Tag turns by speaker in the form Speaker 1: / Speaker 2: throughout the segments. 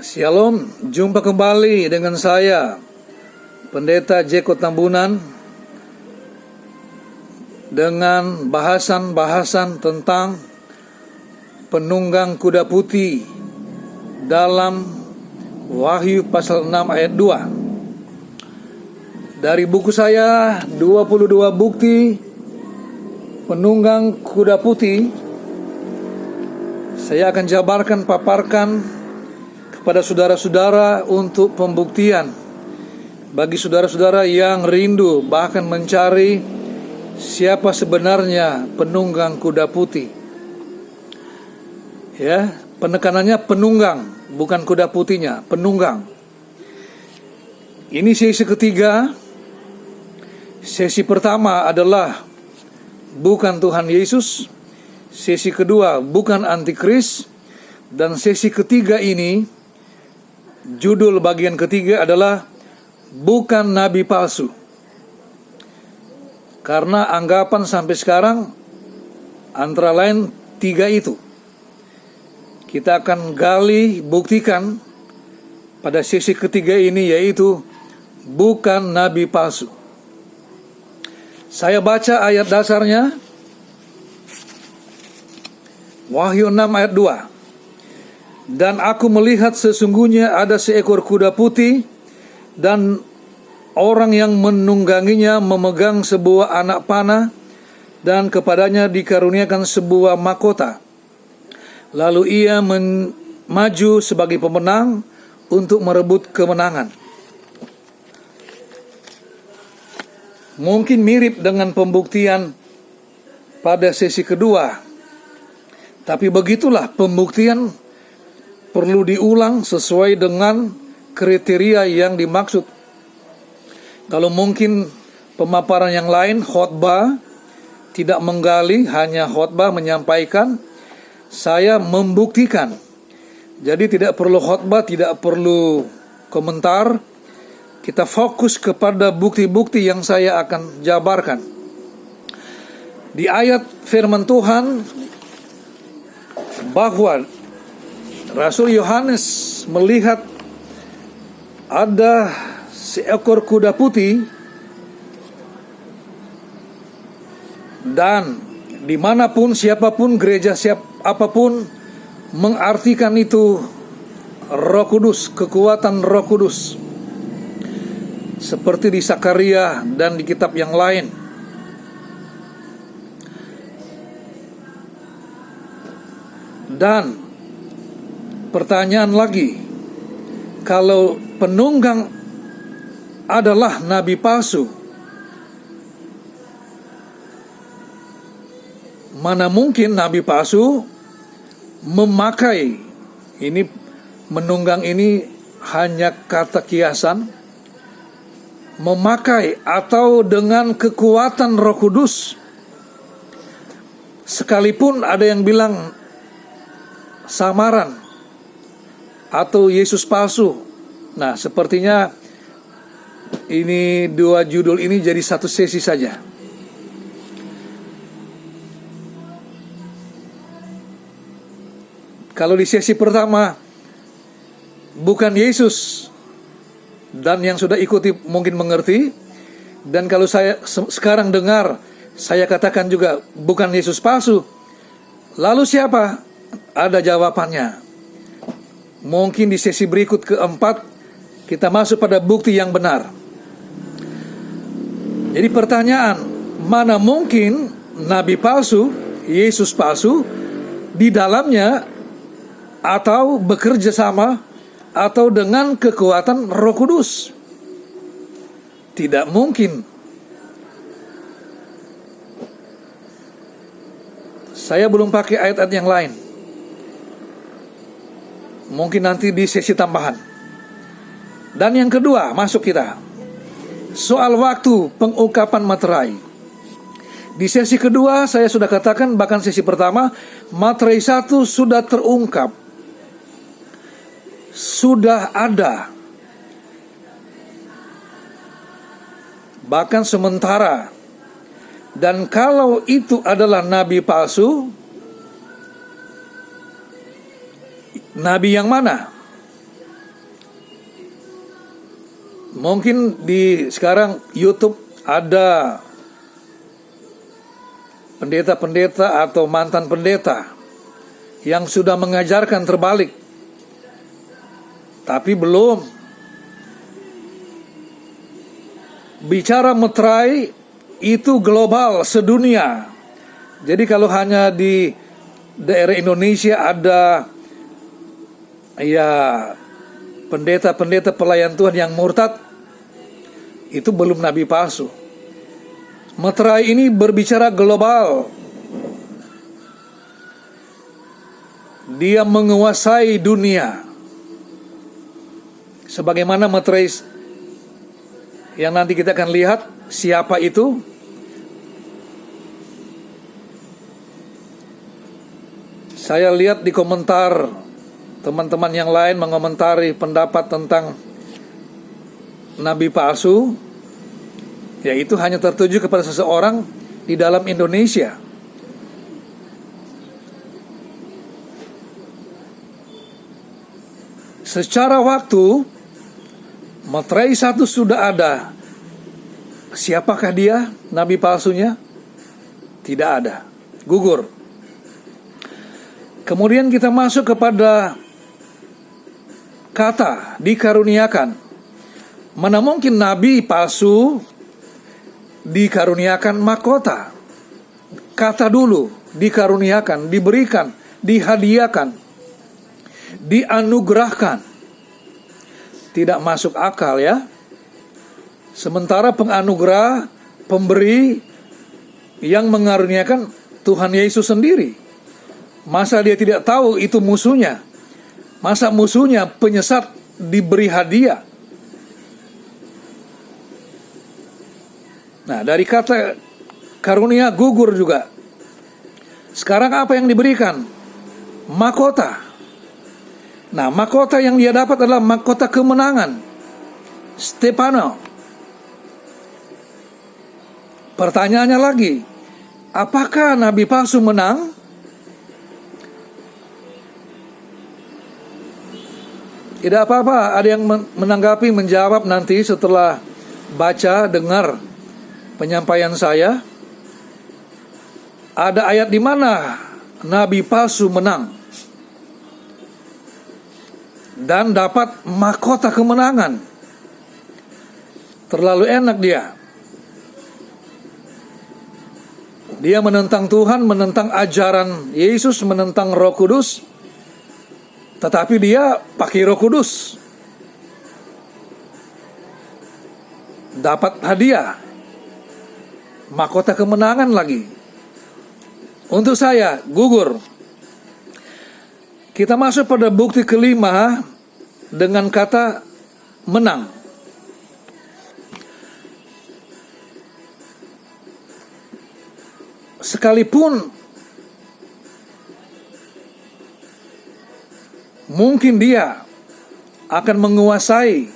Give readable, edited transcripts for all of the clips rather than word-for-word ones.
Speaker 1: Shalom, jumpa kembali dengan saya, Pendeta Jeko Tambunan, dengan bahasan-bahasan tentang penunggang kuda putih dalam Wahyu pasal 6 ayat 2. Dari buku saya 22 bukti penunggang kuda putih, saya akan paparkan kepada saudara-saudara untuk pembuktian bagi saudara-saudara yang rindu bahkan mencari siapa sebenarnya penunggang kuda putih. Ya, penekanannya penunggang, bukan kuda putihnya, penunggang. Ini sesi ketiga. Sesi pertama adalah bukan Tuhan Yesus. Sesi kedua bukan antikris. Dan sesi ketiga ini, judul bagian ketiga adalah bukan nabi palsu. Karena anggapan sampai sekarang antara lain 3 itu. Kita akan gali, buktikan pada sesi ketiga ini, yaitu bukan nabi palsu. Saya baca ayat dasarnya, Wahyu 6 ayat 2. Dan aku melihat sesungguhnya ada seekor kuda putih, dan orang yang menungganginya memegang sebuah anak panah, dan kepadanya dikaruniakan sebuah mahkota. Lalu ia maju sebagai pemenang untuk merebut kemenangan. Mungkin mirip dengan pembuktian pada sesi kedua, tapi begitulah pembuktian perlu diulang sesuai dengan kriteria yang dimaksud. Kalau mungkin pemaparan yang lain, khotbah, tidak menggali, hanya khotbah menyampaikan, saya membuktikan. Jadi tidak perlu khotbah, tidak perlu komentar. Kita fokus kepada bukti-bukti yang saya akan jabarkan. Di ayat firman Tuhan bahwa Rasul Yohanes melihat ada seekor kuda putih, dan dimanapun, siapapun, gereja apapun mengartikan itu Roh Kudus, kekuatan Roh Kudus, seperti di Sakaria dan di kitab yang lain. Dan pertanyaan lagi, kalau penunggang adalah nabi palsu, mana mungkin nabi palsu memakai ini, menunggang ini hanya kata kiasan, memakai atau dengan kekuatan Roh Kudus. Sekalipun ada yang bilang samaran atau Yesus palsu. Nah, sepertinya ini 2 judul ini jadi satu sesi saja. Kalau di sesi pertama bukan Yesus, dan yang sudah ikuti mungkin mengerti, dan kalau saya sekarang dengar, saya katakan juga bukan Yesus palsu, lalu siapa? Ada jawabannya. Mungkin di sesi berikut keempat kita masuk pada bukti yang benar. Jadi pertanyaan, mana mungkin nabi palsu, Yesus palsu di dalamnya, atau bekerja sama, atau dengan kekuatan Roh Kudus? Tidak mungkin. Saya belum pakai ayat-ayat yang lain. Mungkin nanti di sesi tambahan. Dan yang kedua, masuk kita. Soal waktu pengungkapan materai. Di sesi kedua saya sudah katakan, bahkan sesi pertama, materai 1 sudah terungkap. Sudah ada. Bahkan sementara. Dan kalau itu adalah nabi palsu, nabi yang mana? Mungkin di sekarang YouTube ada pendeta-pendeta atau mantan pendeta yang sudah mengajarkan terbalik, tapi belum. Bicara meterai itu global, sedunia. Jadi kalau hanya di daerah Indonesia ada pendeta-pendeta pelayan Tuhan yang murtad, itu belum nabi palsu. Meterai ini berbicara global. Dia menguasai dunia. Sebagaimana meterai yang nanti kita akan lihat siapa itu. Saya lihat di komentar teman-teman yang lain mengomentari pendapat tentang nabi palsu, yaitu hanya tertuju kepada seseorang di dalam Indonesia. Secara waktu, meterai satu sudah ada. Siapakah dia, nabi palsunya? Tidak ada, gugur. Kemudian kita masuk kepada kata dikaruniakan. Mana mungkin nabi palsu dikaruniakan mahkota? Kata dulu, dikaruniakan, diberikan, dihadiahkan, dianugerahkan. Tidak masuk akal ya. Sementara penganugerah, pemberi yang mengaruniakan Tuhan Yesus sendiri. Masa dia tidak tahu itu musuhnya? Masa musuhnya penyesat diberi hadiah? Nah, dari kata karunia gugur juga. Sekarang apa yang diberikan? Mahkota. Nah, mahkota yang dia dapat adalah mahkota kemenangan. Stefano. Pertanyaannya lagi, apakah nabi palsu menang? Tidak apa-apa, ada yang menanggapi, menjawab nanti setelah baca, dengar penyampaian saya. Ada ayat di mana nabi palsu menang dan dapat mahkota kemenangan. Terlalu enak dia. Dia menentang Tuhan, menentang ajaran Yesus, menentang Roh Kudus. Tetapi dia pakai Roh Kudus. Dapat hadiah. Mahkota kemenangan lagi. Untuk saya, gugur. Kita masuk pada bukti kelima dengan kata menang. Sekalipun mungkin dia akan menguasai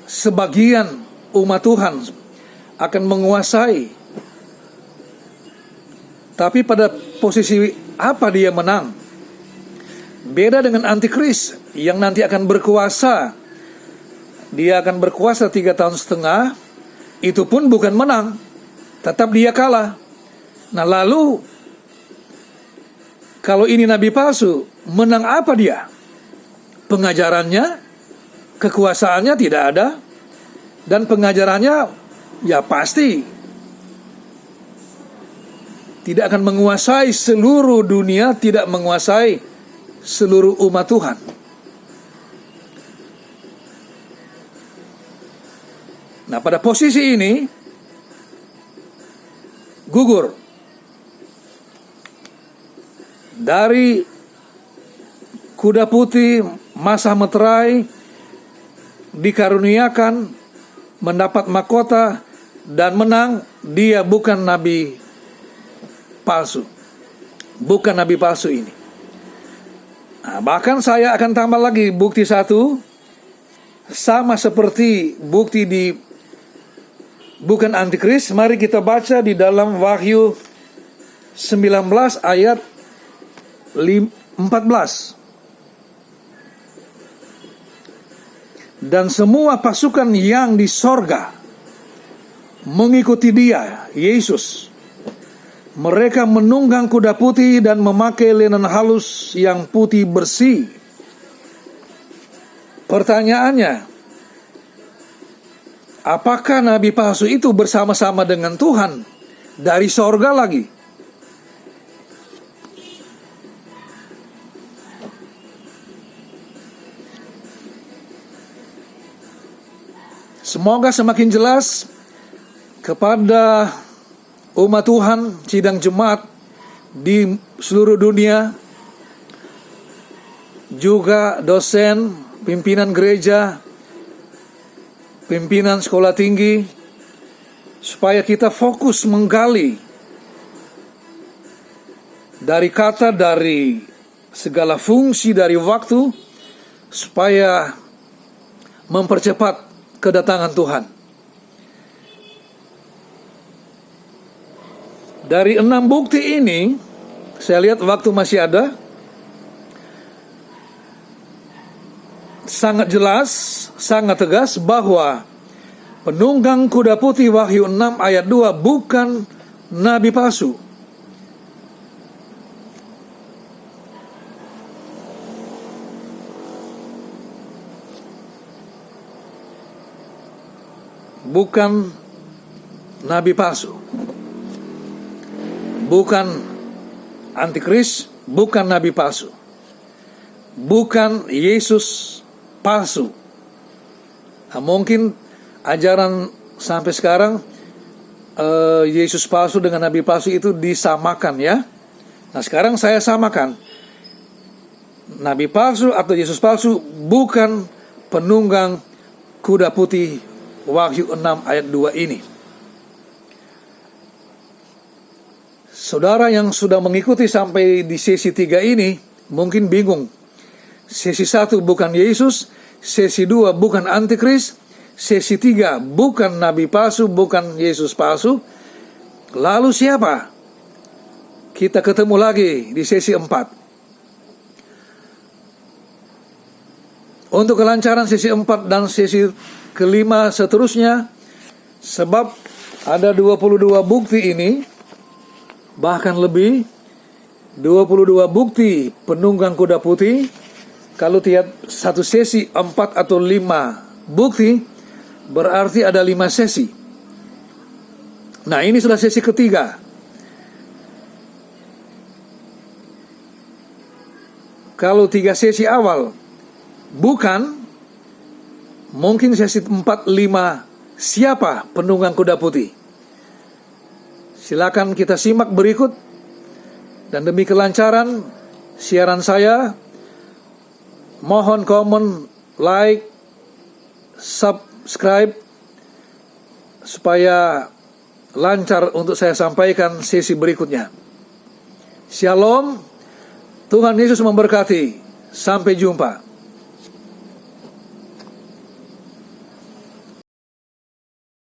Speaker 1: sebagian umat Tuhan, akan menguasai. Tapi pada posisi apa dia menang? Beda dengan antikris yang nanti akan berkuasa. Dia akan berkuasa 3 tahun setengah. Itu pun bukan menang, tetap dia kalah. Nah lalu, kalau ini nabi palsu, menang apa dia? Pengajarannya, kekuasaannya tidak ada. Dan pengajarannya ya pasti tidak akan menguasai seluruh dunia, tidak menguasai seluruh umat Tuhan. Nah pada posisi ini, gugur. Dari kuda putih, masa meterai, dikaruniakan, mendapat mahkota, dan menang. Dia bukan nabi palsu. Bukan nabi palsu ini. Nah, bahkan saya akan tambah lagi bukti satu. Sama seperti bukti di bukan antikris. Mari kita baca di dalam Wahyu 19 ayat 14. dan semua pasukan yang di sorga mengikuti Dia, Yesus. Mereka menunggang kuda putih dan memakai lenan halus yang putih bersih. Pertanyaannya, apakah nabi palsu itu bersama-sama dengan Tuhan dari sorga lagi? Semoga semakin jelas kepada umat Tuhan, sidang jemaat di seluruh dunia, juga dosen, pimpinan gereja, pimpinan sekolah tinggi, supaya kita fokus menggali dari kata, dari segala fungsi dari waktu, supaya mempercepat kedatangan Tuhan. Dari 6 bukti ini, saya lihat waktu masih ada, sangat jelas, sangat tegas bahwa penunggang kuda putih Wahyu 6 ayat 2 bukan nabi palsu. Bukan nabi palsu. Bukan antikris, bukan nabi palsu. Bukan Yesus palsu. Nah, mungkin ajaran sampai sekarang Yesus palsu dengan nabi palsu itu disamakan ya. Nah, sekarang saya samakan. Nabi palsu atau Yesus palsu bukan penunggang kuda putih Wahyu 6 ayat 2 ini. Saudara yang sudah mengikuti sampai di sesi 3 ini mungkin bingung. Sesi 1 bukan Yesus, sesi 2 bukan antikris, sesi 3 bukan nabi palsu, bukan Yesus palsu. Lalu siapa? Kita ketemu lagi di sesi 4. Untuk kelancaran sesi 4 dan sesi kelima seterusnya, sebab ada 22 bukti ini, bahkan lebih 22 bukti penunggang kuda putih. Kalau tiap satu sesi 4 atau 5 bukti, berarti ada 5 sesi. Nah, ini sudah sesi ketiga. Kalau 3 sesi awal bukan, mungkin sesi 4, 5 siapa penunggang kuda putih? Silakan kita simak berikut. Dan demi kelancaran siaran saya, mohon komen, like, subscribe, supaya lancar untuk saya sampaikan sesi berikutnya. Shalom, Tuhan Yesus memberkati. Sampai jumpa.